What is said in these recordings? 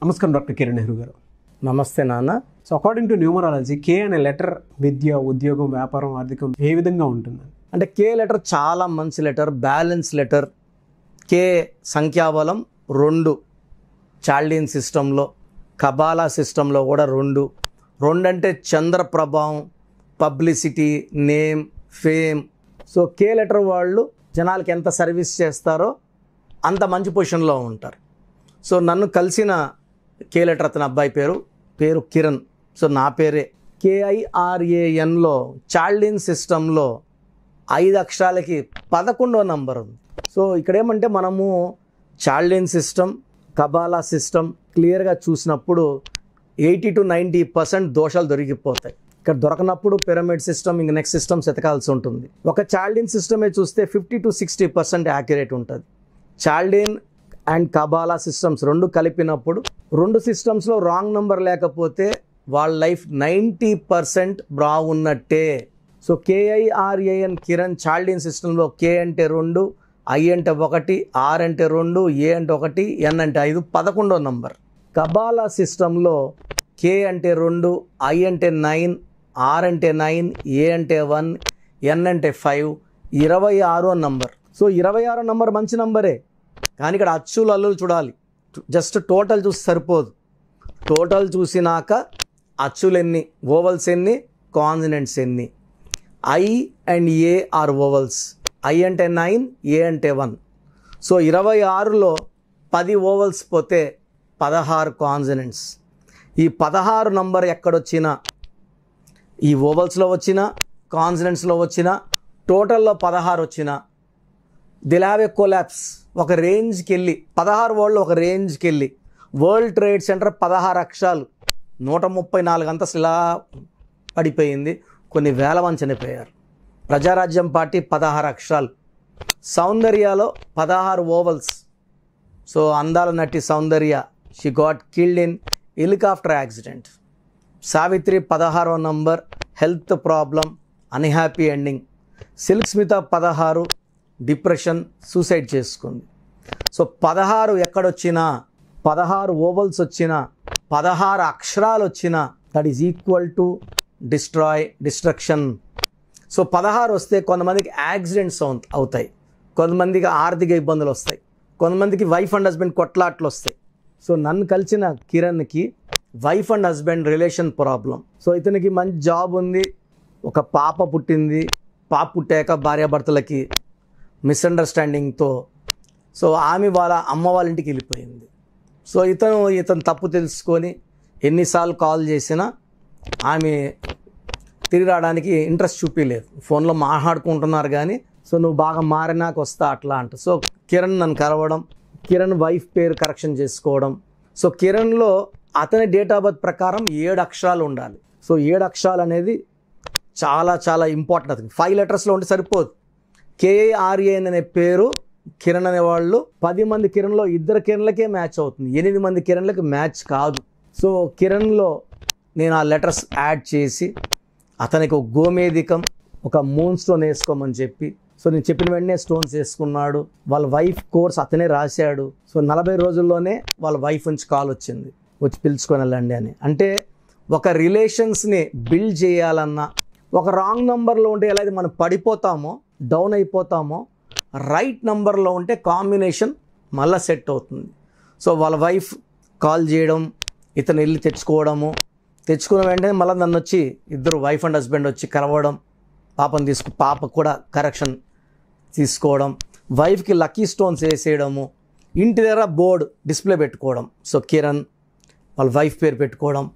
నమస్కారం డాక్టర్ కిరణ్ నెహ్రూ గారు. నమస్తే నాన్న. సో అకార్డింగ్ టు న్యూమరాలజీ కే అనే లెటర్ విద్య, ఉద్యోగం, వ్యాపారం, ఆర్థికం ఏ విధంగా ఉంటుంది? అంటే కే లెటర్ చాలా మంచి లెటర్, బ్యాలెన్స్ లెటర్. కే సంఖ్యాబలం 2 చాల్డీన్ సిస్టంలో, కబాలా సిస్టంలో కూడా 2 అంటే చంద్ర ప్రభావం, publicity, name, fame. So K letter వాళ్ళు జనాలకి ఎంత సర్వీస్ చేస్తారో అంత మంచి పొజిషన్లో ఉంటారు. సో నన్ను కలిసిన కే లెటర్ అతని అబ్బాయి పేరు కిరణ్. సో నా పేరే KIRANలో చాల్డీన్ సిస్టంలో 5 అక్షరాలకి 11వ నంబర్ ఉంది. సో ఇక్కడ ఏమంటే మనము చాల్డీన్ సిస్టమ్, కబాలా సిస్టమ్ క్లియర్గా చూసినప్పుడు 80 to 90% దోషాలు దొరికిపోతాయి. ఇక్కడ దొరకనప్పుడు పిరమిడ్ సిస్టమ్, ఇంక నెక్స్ట్ సిస్టమ్స్ ఎతకాల్సి ఉంటుంది. ఒక చాల్డీన్ సిస్టమే చూస్తే 50 to 60% యాక్యురేట్ ఉంటుంది. చాల్డీన్ అండ్ కబాలా సిస్టమ్స్ 2 కలిపినప్పుడు 2 సిస్టమ్స్లో రాంగ్ నెంబర్ లేకపోతే వాళ్ళ లైఫ్ 90% బాగున్నట్టే. సో KIRAN కిరణ్ చాల్డీన్ సిస్టంలో K అంటే 2, I అంటే 1, R అంటే 2, A అంటే 1, N అంటే 5, 11వ నంబర్. కబాలా సిస్టంలో K అంటే 2, I అంటే 9, R అంటే 9, A అంటే 1, N అంటే 5, 26వ నంబర్. సో 26వ నంబర్ మంచి నంబరే, కానీ ఇక్కడ అచ్చులు అల్లులు చూడాలి. జస్ట్ టోటల్ చూసి సరిపోదు. టోటల్ చూసినాక అచ్చులు ఎన్ని, ఓవల్స్ ఎన్ని, కాన్సనెంట్స్ ఎన్ని. I and A are vowels. I అంటే 9, A అంటే 1. సో 26లో 10 ఓవల్స్ పోతే 16 కాన్సనెంట్స్. ఈ 16 నంబర్ ఎక్కడొచ్చినా, ఈ ఓవల్స్లో వచ్చినా, కాన్సనెంట్స్లో వచ్చినా, టోటల్లో 16 వచ్చినా, దిల్ హ్యావ్ ఏ కొలాప్స్. ఒక రేంజ్కి వెళ్ళి 16 వాళ్ళు ఒక రేంజ్కి వెళ్ళి వరల్డ్ ట్రేడ్ సెంటర్ 16 అక్షరాలు 134 అంతస్తులు ఇలా పడిపోయింది. కొన్ని వేల మంది చనిపోయారు. ప్రజారాజ్యం పార్టీ 16 అక్షరాలు. సౌందర్యలో 16 ఓవల్స్. సో అందాల నటి Soundarya, she got killed in helicopter accident. Savitri 16వ number, health problem, unhappy ending. Silk Smitha 16, depression, suicide చేసుకుంది. సో 16 ఎక్కడొచ్చినా, 16 ఓవల్స్ వచ్చినా, 16 అక్షరాలు వచ్చినా, that is equal to destruction. So 16 వస్తే కొంతమందికి యాక్సిడెంట్స్ అవుతాయి, కొంతమందికి ఆర్థిక ఇబ్బందులు వస్తాయి, కొంతమందికి వైఫ్ అండ్ హస్బెండ్ కొట్లాట్లు వస్తాయి. సో నన్ను కలిసిన కిరణ్కి wife and husband relation problem. So ఇతనికి మంచి జాబ్ ఉంది, ఒక పాప పుట్టింది. పాప పుట్టాక భార్యాభర్తలకి మిస్అండర్స్టాండింగ్తో సో ఆమె వాళ్ళ అమ్మ వాళ్ళ ఇంటికి వెళ్ళిపోయింది. సో ఇతను తప్పు తెలుసుకొని ఎన్నిసార్లు కాల్ చేసినా ఆమె తిరిగి రావడానికి ఇంట్రెస్ట్ చూపించలేదు. ఫోన్లో మాట్లాడుకుంటున్నారు కానీ, సో నువ్వు బాగా మారినాక వస్తా అట్లా అంట. సో కిరణ్ నన్ను కలవడం, కిరణ్ వైఫ్ పేరు కరెక్షన్ చేసుకోవడం. సో కిరణ్లో అతని డేట్ ఆఫ్ బర్త్ ప్రకారం 7 అక్షరాలు ఉండాలి. సో 7 అక్షరాలు అనేది చాలా చాలా ఇంపార్టెంట్. అది 5 లెటర్స్లో ఉంటే సరిపోదు. KIRAN అనే పేరు కిరణ్ అనేవాళ్ళు 10 మంది కిరణ్లో 2 కిరణ్లకే మ్యాచ్ అవుతుంది, 8 మంది కిరణ్లకి మ్యాచ్ కాదు. సో కిరణ్లో నేను ఆ లెటర్స్ యాడ్ చేసి అతనికి ఒక గోమేధికం, ఒక మూన్ స్టోన్ వేసుకోమని చెప్పి, సో నేను చెప్పిన వెంటనే స్టోన్స్ వేసుకున్నాడు. వాళ్ళ వైఫ్ కోర్స్ అతనే రాశాడు. సో 40 రోజుల్లోనే వాళ్ళ వైఫ్ నుంచి కాల్ వచ్చింది, వచ్చి పిలుచుకొని వెళ్ళండి అని. అంటే ఒక రిలేషన్స్ని బిల్డ్ చేయాలన్నా, ఒక రాంగ్ నెంబర్లో ఉంటే ఎలా అయితే మనం పడిపోతామో, డౌన్ అయిపోతామో, రైట్ నెంబర్లో ఉంటే కాంబినేషన్ మళ్ళీ సెట్ అవుతుంది. సో వాళ్ళ వైఫ్ కాల్ చేయడం, ఇతను వెళ్ళి తెచ్చుకోవడము, తెచ్చుకున్న వెంటనే మళ్ళీ నన్ను వచ్చి ఇద్దరు వైఫ్ అండ్ హస్బెండ్ వచ్చి కలవడం, పాప కూడా కరెక్షన్ తీసుకోవడం, వైఫ్కి లక్కీ స్టోన్స్ వేసేయడము, ఇంటి దగ్గర బోర్డు డిస్ప్లే పెట్టుకోవడం. సో కిరణ్ వాళ్ళ వైఫ్ పేరు పెట్టుకోవడం.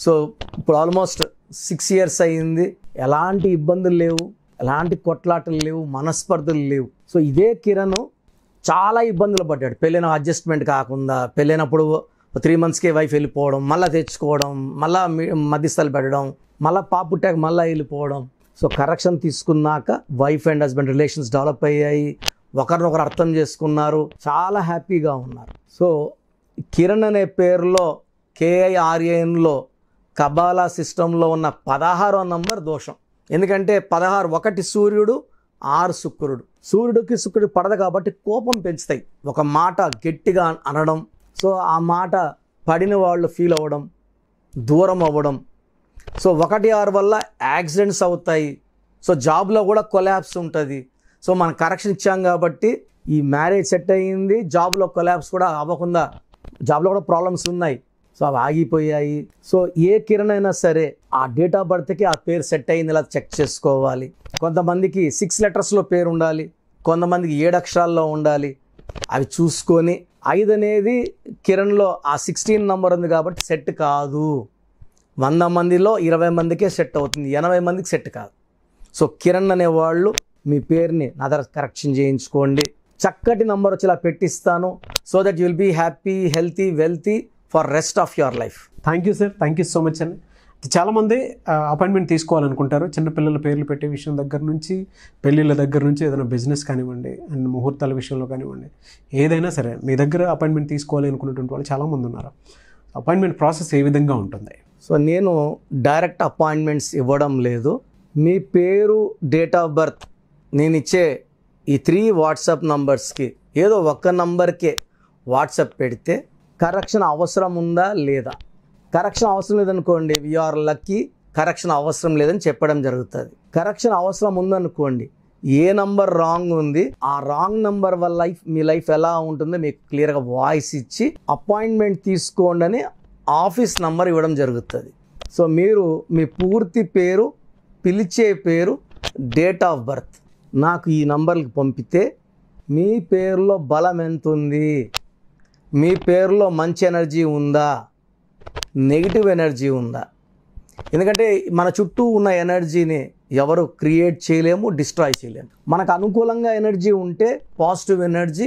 సో ఇప్పుడు ఆల్మోస్ట్ 6 years అయ్యింది. ఎలాంటి ఇబ్బందులు లేవు, ఎలాంటి కొట్లాటలు లేవు, మనస్పర్ధలు లేవు. సో ఇదే కిరణ్ చాలా ఇబ్బందులు పడ్డాడు. పెళ్ళైన అడ్జస్ట్మెంట్ కాకుండా, పెళ్ళైనప్పుడు 3 monthsకే వైఫ్ వెళ్ళిపోవడం, మళ్ళీ తెచ్చుకోవడం, మళ్ళీ మధ్యస్థాలు పెట్టడం, మళ్ళీ పాప పుట్టాక మళ్ళీ వెళ్ళిపోవడం. సో కరెక్షన్ తీసుకున్నాక wife and husband relations develop అయ్యాయి, ఒకరినొకరు అర్థం చేసుకున్నారు, చాలా హ్యాపీగా ఉన్నారు. సో కిరణ్ అనే పేరులో KIRANలో కబాలా సిస్టంలో ఉన్న 16వ నంబర్ దోషం. ఎందుకంటే 16 1 సూర్యుడు, 6 శుక్రుడు. సూర్యుడికి శుక్రుడు పడదు కాబట్టి కోపం పెంచుతాయి. ఒక మాట గట్టిగా అనడం, సో ఆ మాట పడిన వాళ్ళు ఫీల్ అవ్వడం, దూరం అవ్వడం. సో 1-6 వల్ల యాక్సిడెంట్స్ అవుతాయి. సో జాబ్లో కూడా కొలాప్స్ ఉంటుంది. సో మనం కరెక్షన్ ఇచ్చాం కాబట్టి ఈ మ్యారేజ్ సెట్ అయ్యింది, జాబ్లో కొలాప్స్ కూడా అవ్వకుండా, జాబ్లో కూడా ప్రాబ్లమ్స్ ఉన్నాయి. సో అవి ఆగిపోయాయి. సో ఏ కిరణ్ అయినా సరే ఆ డేట్ ఆఫ్ బర్త్కి ఆ పేరు సెట్ అయింది ఇలా చెక్ చేసుకోవాలి. కొంతమందికి 6 లెటర్స్లో పేరు ఉండాలి, కొంతమందికి 7 అక్షరాల్లో ఉండాలి. అవి చూసుకొని 5 అనేది కిరణ్లో ఆ 16 నెంబర్ ఉంది కాబట్టి సెట్ కాదు. 100 మందిలో 20 మందికే సెట్ అవుతుంది, 80 మందికి సెట్ కాదు. సో కిరణ్ అనేవాళ్ళు మీ పేరుని నా దగ్గర కరెక్షన్ చేయించుకోండి. చక్కటి నంబర్ వచ్చి ఇలా పెట్టిస్తాను. So that you will be happy, healthy, wealthy for rest of your life. Thank you sir, thank you so much అండి. చాలామంది అపాయింట్మెంట్ తీసుకోవాలనుకుంటారు. చిన్నపిల్లల పేర్లు పెట్టే విషయం దగ్గర నుంచి, పెళ్ళిళ్ళ దగ్గర నుంచి, ఏదైనా బిజినెస్ కానివ్వండి అండ్ ముహూర్తాల విషయంలో కానివ్వండి, ఏదైనా సరే మీ దగ్గర అపాయింట్మెంట్ తీసుకోవాలి అనుకున్నటువంటి వాళ్ళు చాలామంది ఉన్నారు. అపాయింట్మెంట్ ప్రాసెస్ ఏ విధంగా ఉంటుంది? సో నేను డైరెక్ట్ అపాయింట్మెంట్స్ ఇవ్వడం లేదు. మీ పేరు, డేట్ ఆఫ్ బర్త్ నేను ఇచ్చే ఈ 3 వాట్సాప్ నంబర్స్కి ఏదో ఒక్క నంబర్కే వాట్సాప్ పెడితే కరెక్షన్ అవసరం ఉందా లేదా, కరెక్షన్ అవసరం లేదనుకోండి వీఆర్ లక్కీ, కరెక్షన్ అవసరం లేదని చెప్పడం జరుగుతుంది. కరెక్షన్ అవసరం ఉందనుకోండి, ఏ నంబర్ రాంగ్ ఉంది, ఆ రాంగ్ నంబర్ వల్ల మీ లైఫ్ ఎలా ఉంటుందో మీకు క్లియర్గా వాయిస్ ఇచ్చి అపాయింట్మెంట్ తీసుకోండి అని ఆఫీస్ నంబర్ ఇవ్వడం జరుగుతుంది. సో మీరు మీ పూర్తి పేరు, పిలిచే పేరు, డేట్ ఆఫ్ బర్త్ నాకు ఈ నంబర్కి పంపితే మీ పేరులో బలం ఎంత ఉంది, మీ పేరులో మంచి ఎనర్జీ ఉందా, నెగిటివ్ ఎనర్జీ ఉందా. ఎందుకంటే మన చుట్టూ ఉన్న ఎనర్జీని ఎవరు క్రియేట్ చేయలేము, డిస్ట్రాయ్ చేయలేము. మనకు అనుకూలంగా ఎనర్జీ ఉంటే పాజిటివ్ ఎనర్జీ,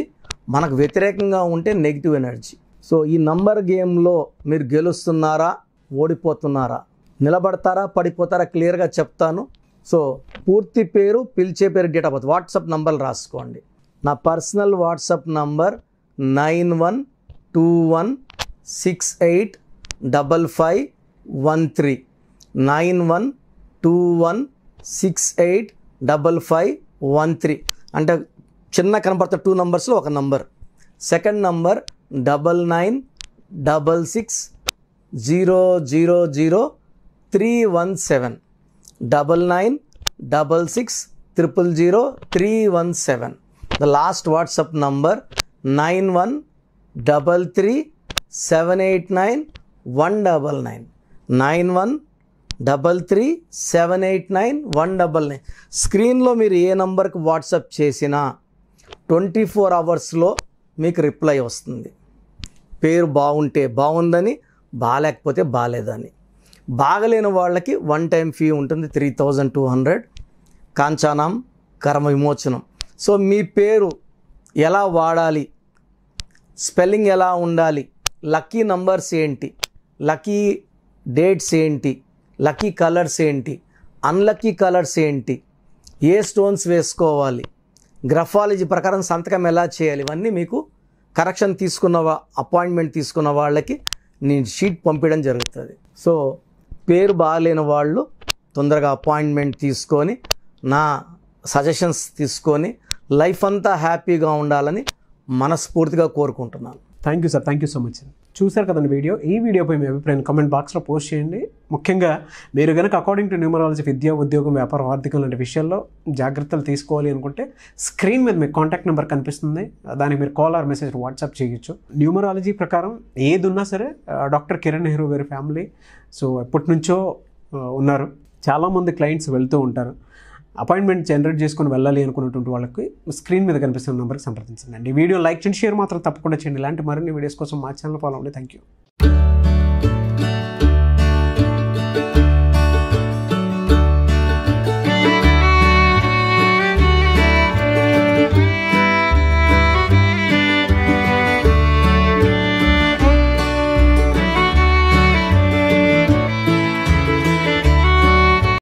మనకు వ్యతిరేకంగా ఉంటే నెగిటివ్ ఎనర్జీ. సో ఈ నంబర్ గేమ్లో మీరు గెలుస్తున్నారా, ఓడిపోతున్నారా, నిలబడతారా, పడిపోతారా క్లియర్గా చెప్తాను. సో పూర్తి పేరు, పిలిచే పేరు, డేట్ ఆఫ్ బర్త్, వాట్సాప్ నంబర్లు రాసుకోండి. నా పర్సనల్ వాట్సాప్ నంబర్ 9121685513 9121685513. అంటే చిన్న కనపడుతున్న 2 నంబర్స్లో ఒక number. Second number 9966000317 9966000317. The last WhatsApp number 9133789199 9133789199. స్క్రీన్లో మీరు ఏ నంబర్కి వాట్సాప్ చేసినా 24 అవర్స్లో మీకు రిప్లై వస్తుంది. పేరు బాగుంటే బాగుందని, బాగాలేకపోతే బాగాలేదని. బాగలేని వాళ్ళకి 1 టైం ఫీ ఉంటుంది 3200, కాంచానాం కర్మ విమోచనం. సో మీ పేరు ఎలా వాడాలి, స్పెల్లింగ్ ఎలా ఉండాలి, లక్కీ నంబర్స్ ఏంటి, లక్కీ డేట్స్ ఏంటి, లక్కీ కలర్స్ ఏంటి, అన్లక్కీ కలర్స్ ఏంటి, ఏ స్టోన్స్ వేసుకోవాలి, గ్రఫాలజీ ప్రకారం సంతకం ఎలా చేయాలి, ఇవన్నీ మీకు కరెక్షన్ అపాయింట్మెంట్ తీసుకున్న వాళ్ళకి నేను షీట్ పంపించడం జరుగుతుంది. సో పేరు బాగాలేని వాళ్ళు తొందరగా అపాయింట్మెంట్ తీసుకొని నా సజెషన్స్ తీసుకొని లైఫ్ అంతా హ్యాపీగా ఉండాలని మనస్ఫూర్తిగా కోరుకుంటున్నాను. Thank you sir, thank you so much. చూశారు కదండి వీడియో. ఈ వీడియోపై మీ అభిప్రాయం కామెంట్ బాక్స్లో పోస్ట్ చేయండి. ముఖ్యంగా మీరు కనుక అకార్డింగ్ టు న్యూమరాలజీ విద్య, ఉద్యోగం, వ్యాపారం, ఆర్థికం లాంటి విషయాల్లో జాగ్రత్తలు తీసుకోవాలి అనుకుంటే స్క్రీన్ మీద మీకు కాంటాక్ట్ నెంబర్ కనిపిస్తుంది. దానికి మీరు కాల్ ఆర్ మెసేజ్ వాట్సాప్ చేయొచ్చు. న్యూమరాలజీ ప్రకారం ఏది ఉన్నా సరే డాక్టర్ కిరణ్ నెహ్రూ గారి ఫ్యామిలీ సో ఎప్పటి నుంచో ఉన్నారు. చాలామంది క్లయింట్స్ వెళ్తూ ఉంటారు. అపాయింట్మెంట్ జనరేట్ చేసుకొని వెళ్ళాలి అనుకున్నటువంటి వాళ్ళకి స్క్రీన్ మీద కనిపిస్తున్న నెంబర్కి సంప్రదించండి. ఈ వీడియో లైక్ చేయండి, షేర్ మాత్రం తప్పకుండా చేయండి. ఇలాంటి మరిన్ని వీడియోస్ కోసం మా ఛానల్ ఫాలో అవ్వండి. Thank you.